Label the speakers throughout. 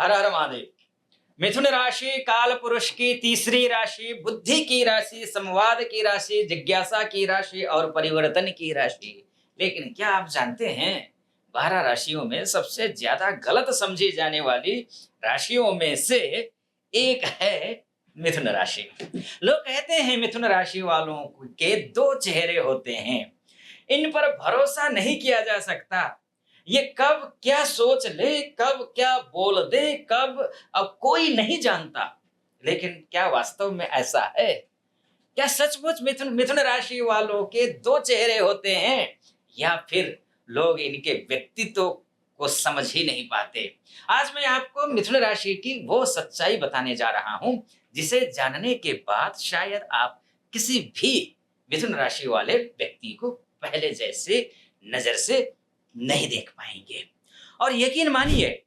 Speaker 1: हर हर महादेव। मिथुन राशि काल पुरुष की तीसरी राशि, बुद्धि की राशि, संवाद की राशि, जिज्ञासा की राशि और परिवर्तन की राशि। लेकिन क्या आप जानते हैं 12 राशियों में सबसे ज्यादा गलत समझी जाने वाली राशियों में से एक है मिथुन राशि। लोग कहते हैं मिथुन राशि वालों के दो चेहरे होते हैं, इन पर भरोसा नहीं किया जा सकता। ये कब क्या सोच ले, कब क्या बोल दे, कब अब कोई नहीं जानता। लेकिन क्या वास्तव में ऐसा है? क्या सचमुच मिथुन मिथुन राशि वालों के दो चेहरे होते हैं, या फिर लोग इनके व्यक्तित्व को समझ ही नहीं पाते? आज मैं आपको मिथुन राशि की वो सच्चाई बताने जा रहा हूं जिसे जानने के बाद शायद आप किसी भी मिथुन राशि वाले व्यक्ति को पहले जैसे नजर से नहीं देख पाएंगे। और यकीन मानिए,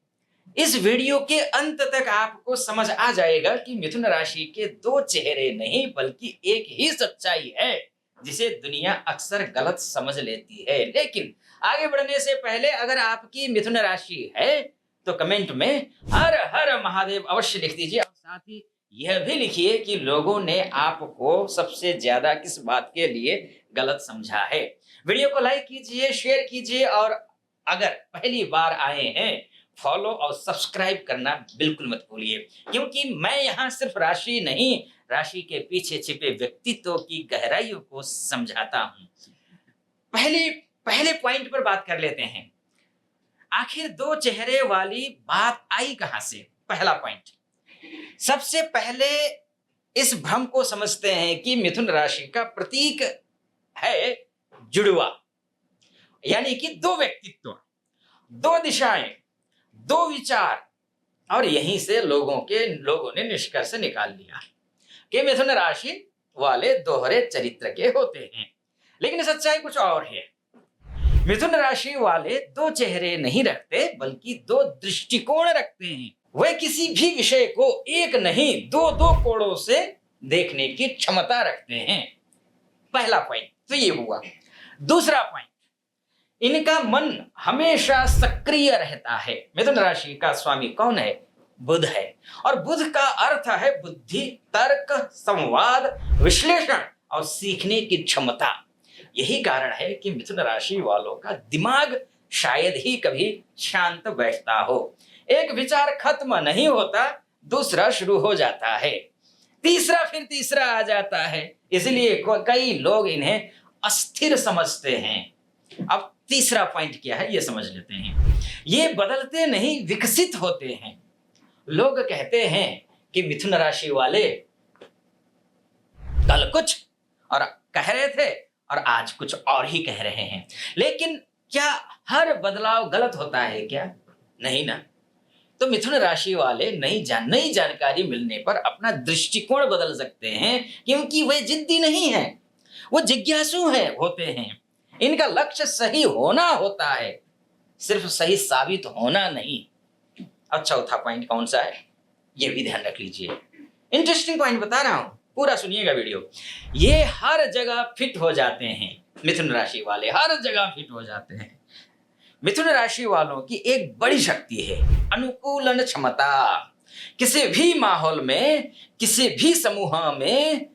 Speaker 1: इस वीडियो के अंत तक आपको समझ आ जाएगा कि मिथुन राशि के दो चेहरे नहीं बल्कि एक ही सच्चाई है जिसे दुनिया अक्सर गलत समझ लेती है। लेकिन आगे बढ़ने से पहले अगर आपकी मिथुन राशि है तो कमेंट में हर हर महादेव अवश्य लिख दीजिए, और साथ ही यह भी लिखिए कि लोगों ने आपको सबसे ज्यादा किस बात के लिए गलत समझा है। वीडियो को लाइक कीजिए, शेयर कीजिए, और अगर पहली बार आए हैं फॉलो और सब्सक्राइब करना बिल्कुल मत भूलिए, क्योंकि मैं यहाँ सिर्फ राशि नहीं, राशि के पीछे छिपे व्यक्तित्व की गहराइयों को समझाता हूँ। पहले पॉइंट पर बात कर लेते हैं। आखिर दो चेहरे वाली बात आई कहां से? पहला पॉइंट, सबसे पहले इस भ्रम को समझते हैं कि मिथुन राशि का प्रतीक है जुड़वा, यानी कि दो व्यक्तित्व, दो दिशाएं, दो विचार। और यहीं से लोगों ने निष्कर्ष निकाल लिया कि मिथुन राशि वाले दोहरे चरित्र के होते हैं। लेकिन सच्चाई कुछ और है। मिथुन राशि वाले दो चेहरे नहीं रखते बल्कि दो दृष्टिकोण रखते हैं। वे किसी भी विषय को एक नहीं दो दो कोणों से देखने की क्षमता रखते हैं। पहला पॉइंट तो ये हुआ। दूसरा पॉइंट, इनका मन हमेशा सक्रिय रहता है। मिथुन राशि का स्वामी कौन है? बुध है। और बुध का अर्थ है बुद्धि, तर्क, संवाद, विश्लेषण और सीखने की क्षमता। यही कारण है कि मिथुन राशि वालों का दिमाग शायद ही कभी शांत बैठता हो। एक विचार खत्म नहीं होता, दूसरा शुरू हो जाता है, तीसरा फिर तीसरा आ जाता है। इसलिए कई लोग इन्हें अस्थिर समझते हैं। अब तीसरा पॉइंट क्या है ये समझ लेते हैं। ये बदलते नहीं, विकसित होते हैं। लोग कहते हैं कि मिथुन राशि वाले कल कुछ और कह रहे थे और आज कुछ और ही कह रहे हैं। लेकिन क्या हर बदलाव गलत होता है क्या? नहीं ना। तो मिथुन राशि वाले नई जानकारी मिलने पर अपना दृष्टिकोण बदल सकते हैं, क्योंकि वे जिद्दी नहीं है, वो जिज्ञासु होते हैं। इनका लक्ष्य सही होना होता है, सिर्फ सही साबित होना नहीं। अब चौथा पॉइंट कौन सा है ये भी ध्यान रख लीजिए। इंटरेस्टिंग पॉइंट बता रहा हूं, पूरा सुनिएगा वीडियो। ये हर जगह फिट हो जाते हैं। मिथुन राशि वाले हर जगह फिट हो जाते हैं। मिथुन राशि वालों की एक बड़ी शक्ति है अनुकूलन क्षमता। किसी भी माहौल में, किसी भी समूह में,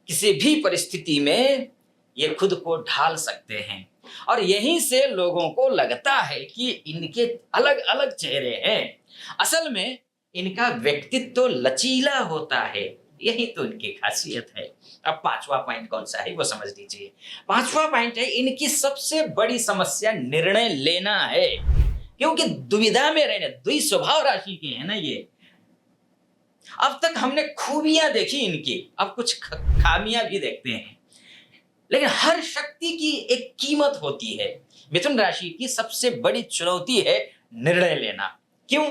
Speaker 1: किसी भी परिस्थिति में ये खुद को ढाल सकते हैं। और यहीं से लोगों को लगता है कि इनके अलग अलग चेहरे हैं। असल में इनका व्यक्तित्व लचीला होता है, यही तो इनकी खासियत है। अब पांचवा पॉइंट कौन सा है वो समझ लीजिए। पांचवा पॉइंट है इनकी सबसे बड़ी समस्या निर्णय लेना है, क्योंकि दुविधा में रहने, द्विस्वभाव राशि के हैं ना ये। अब तक हमने खूबियां देखी इनकी, अब कुछ खामियां भी देखते हैं। लेकिन हर शक्ति की एक कीमत होती है। मिथुन राशि की सबसे बड़ी चुनौती है निर्णय लेना। क्यों?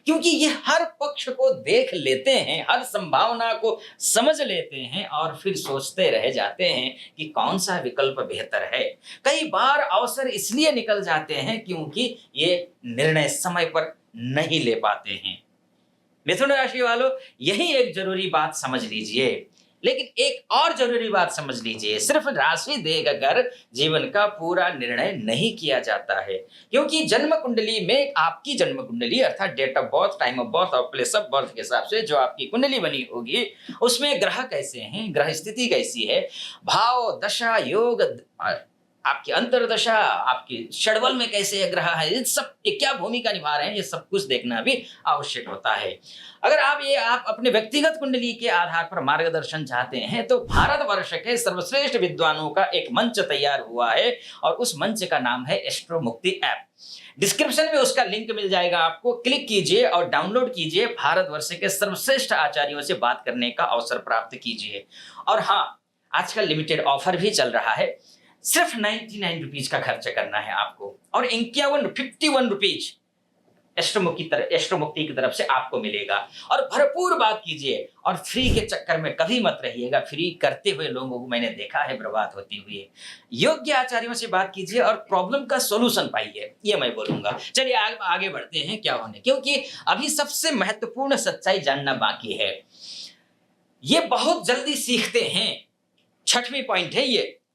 Speaker 1: क्योंकि ये हर पक्ष को देख लेते हैं, हर संभावना को समझ लेते हैं और फिर सोचते रह जाते हैं कि कौन सा विकल्प बेहतर है। कई बार अवसर इसलिए निकल जाते हैं क्योंकि ये निर्णय समय पर नहीं ले पाते हैं। मिथुन राशि वालों, यही एक जरूरी बात समझ लीजिए। लेकिन एक और जरूरी बात समझ लीजिए, सिर्फ राशि देखकर जीवन का पूरा निर्णय नहीं किया जाता है, क्योंकि जन्म कुंडली में आपकी जन्म कुंडली अर्थात date of birth, time of birth और प्लेस ऑफ बर्थ के हिसाब से जो आपकी कुंडली बनी होगी, उसमें ग्रह कैसे हैं, ग्रह स्थिति कैसी है, भाव दशा योग, आपकी अंतरदशा, आपकी षडबल में कैसे ग्रह है, इन सब ये क्या भूमिका निभा रहे हैं, ये सब कुछ देखना भी आवश्यक होता है। अगर आप अपने व्यक्तिगत कुंडली के आधार पर मार्गदर्शन चाहते हैं तो भारतवर्ष के सर्वश्रेष्ठ विद्वानों का एक मंच तैयार हुआ है और उस मंच का नाम है एस्ट्रो मुक्ति ऐप। डिस्क्रिप्शन में उसका लिंक मिल जाएगा, आपको क्लिक कीजिए और डाउनलोड कीजिए, भारतवर्ष के सर्वश्रेष्ठ आचार्यों से बात करने का अवसर प्राप्त कीजिए। और हाँ, आजकल लिमिटेड ऑफर भी चल रहा है, सिर्फ 99 रुपीज का खर्च करना है आपको और 51 रुपीज एस्ट्रो मुक्ति की तरफ से आपको मिलेगा। और भरपूर बात कीजिए और फ्री के चक्कर में कभी मत रहिएगा, फ्री करते हुए लोगों को मैंने देखा है बर्बाद होती हुई। योग्य आचार्यों से बात कीजिए और प्रॉब्लम का सॉल्यूशन पाइए, ये मैं बोलूंगा। चलिए आगे बढ़ते हैं क्या होने, क्योंकि अभी सबसे महत्वपूर्ण सच्चाई जानना बाकी है। ये बहुत जल्दी सीखते हैं, 6वां पॉइंट है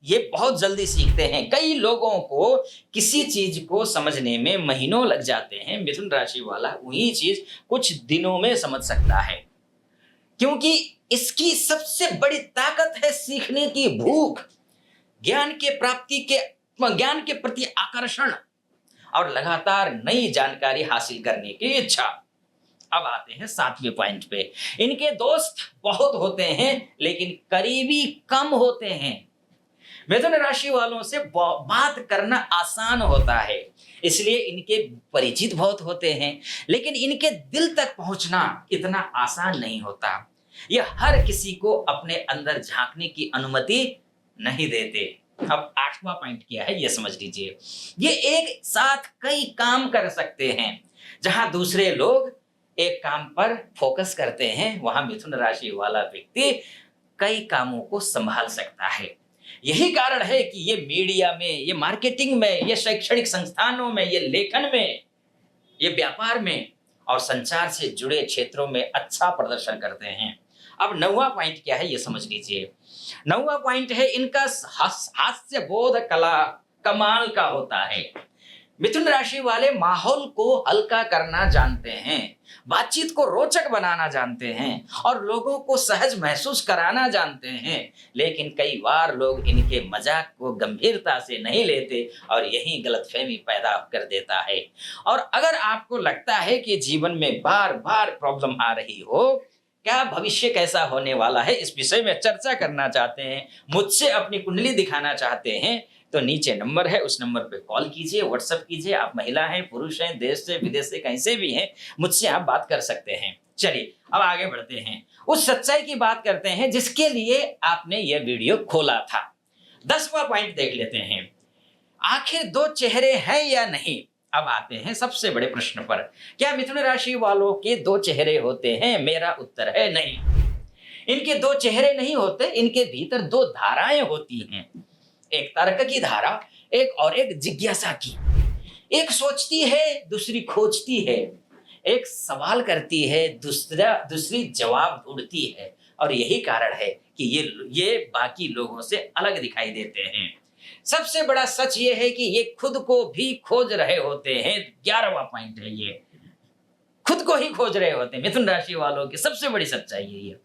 Speaker 1: ये बहुत जल्दी सीखते हैं। कई लोगों को किसी चीज को समझने में महीनों लग जाते हैं, मिथुन राशि वाला वही चीज कुछ दिनों में समझ सकता है, क्योंकि इसकी सबसे बड़ी ताकत है सीखने की भूख, ज्ञान के प्रति आकर्षण और लगातार नई जानकारी हासिल करने की इच्छा। अब आते हैं 7वें पॉइंट पे। इनके दोस्त बहुत होते हैं लेकिन करीबी कम होते हैं। मिथुन राशि वालों से बात करना आसान होता है, इसलिए इनके परिचित बहुत होते हैं, लेकिन इनके दिल तक पहुंचना इतना आसान नहीं होता। यह हर किसी को अपने अंदर झांकने की अनुमति नहीं देते। अब 8वां पॉइंट क्या है ये समझ लीजिए। ये एक साथ कई काम कर सकते हैं। जहां दूसरे लोग एक काम पर फोकस करते हैं, वहां मिथुन राशि वाला व्यक्ति कई कामों को संभाल सकता है। यही कारण है कि ये मीडिया में, ये मार्केटिंग में, ये शैक्षणिक संस्थानों में, ये लेखन में, ये व्यापार में और संचार से जुड़े क्षेत्रों में अच्छा प्रदर्शन करते हैं। अब 9वां पॉइंट क्या है ये समझ लीजिए। 9वां पॉइंट है इनका हास्य बोध कला कमाल का होता है। मिथुन राशि वाले माहौल को हल्का करना जानते हैं, बातचीत को रोचक बनाना जानते हैं और लोगों को सहज महसूस कराना जानते हैं, लेकिन कई बार लोग इनके मजाक को गंभीरता से नहीं लेते और यही गलतफहमी पैदा कर देता है। और अगर आपको लगता है कि जीवन में बार बार प्रॉब्लम आ रही हो, क्या भविष्य कैसा होने वाला है, इस विषय में चर्चा करना चाहते हैं, मुझसे अपनी कुंडली दिखाना चाहते हैं, तो नीचे नंबर है, उस नंबर पे कॉल कीजिए, व्हाट्सएप कीजिए। आप महिला हैं, पुरुष हैं, देश से विदेश से कहीं से भी हैं, मुझसे आप बात कर सकते हैं। चलिए अब आगे बढ़ते हैं, उस सच्चाई की बात करते हैं जिसके लिए आपने ये वीडियो खोला था। 10वां पॉइंट देख लेते हैं, आखिर दो चेहरे हैं या नहीं। अब आते हैं सबसे बड़े प्रश्न पर, क्या मिथुन राशि वालों के दो चेहरे होते हैं? मेरा उत्तर है नहीं। इनके दो चेहरे नहीं होते, इनके भीतर दो धाराएं होती हैं, एक तर्क की धारा, एक जिज्ञासा की। एक सोचती है, दूसरी खोजती है, एक सवाल करती है, दूसरी जवाब ढूंढती है। और यही कारण है कि ये बाकी लोगों से अलग दिखाई देते हैं। सबसे बड़ा सच ये है कि ये खुद को भी खोज रहे होते हैं। 11वां पॉइंट है, ये खुद को ही खोज रहे होते हैं। मिथुन राशि वालों की सबसे बड़ी सच्चाई है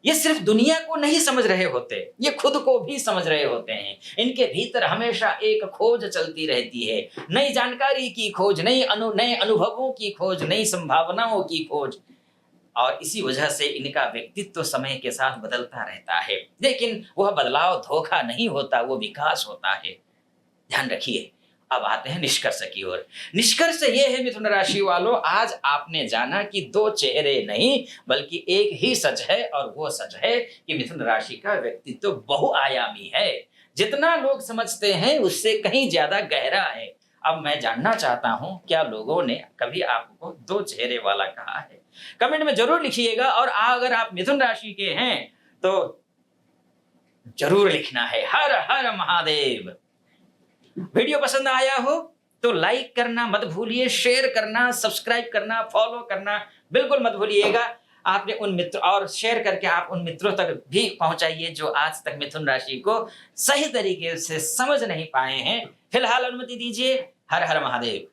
Speaker 1: ये सिर्फ दुनिया को नहीं समझ रहे होते, ये खुद को भी समझ रहे होते हैं। इनके भीतर हमेशा एक खोज चलती रहती है, नई जानकारी की खोज, नए अनुभवों की खोज, नई संभावनाओं की खोज। और इसी वजह से इनका व्यक्तित्व समय के साथ बदलता रहता है, लेकिन वह बदलाव धोखा नहीं होता, वो विकास होता है। ध्यान रखिए। अब आते हैं निष्कर्ष की ओर। निष्कर्ष ये है मिथुन राशि वालों, आज आपने जाना कि दो चेहरे नहीं बल्कि एक ही सच है, और वो सच है कि मिथुन राशि का व्यक्तित्व बहुआयामी है। जितना लोग समझते हैं उससे कहीं ज्यादा गहरा है। अब मैं जानना चाहता हूं, क्या लोगों ने कभी आपको दो चेहरे वाला कहा है? कमेंट में जरूर लिखिएगा। और अगर आप मिथुन राशि के हैं तो जरूर लिखना है हर हर महादेव। वीडियो पसंद आया हो तो लाइक करना मत भूलिए, शेयर करना, सब्सक्राइब करना, फॉलो करना बिल्कुल मत भूलिएगा। आपने उन मित्र और शेयर करके आप उन मित्रों तक भी पहुँचाइए जो आज तक मिथुन राशि को सही तरीके से समझ नहीं पाए हैं। फिलहाल अनुमति दीजिए। हर हर महादेव।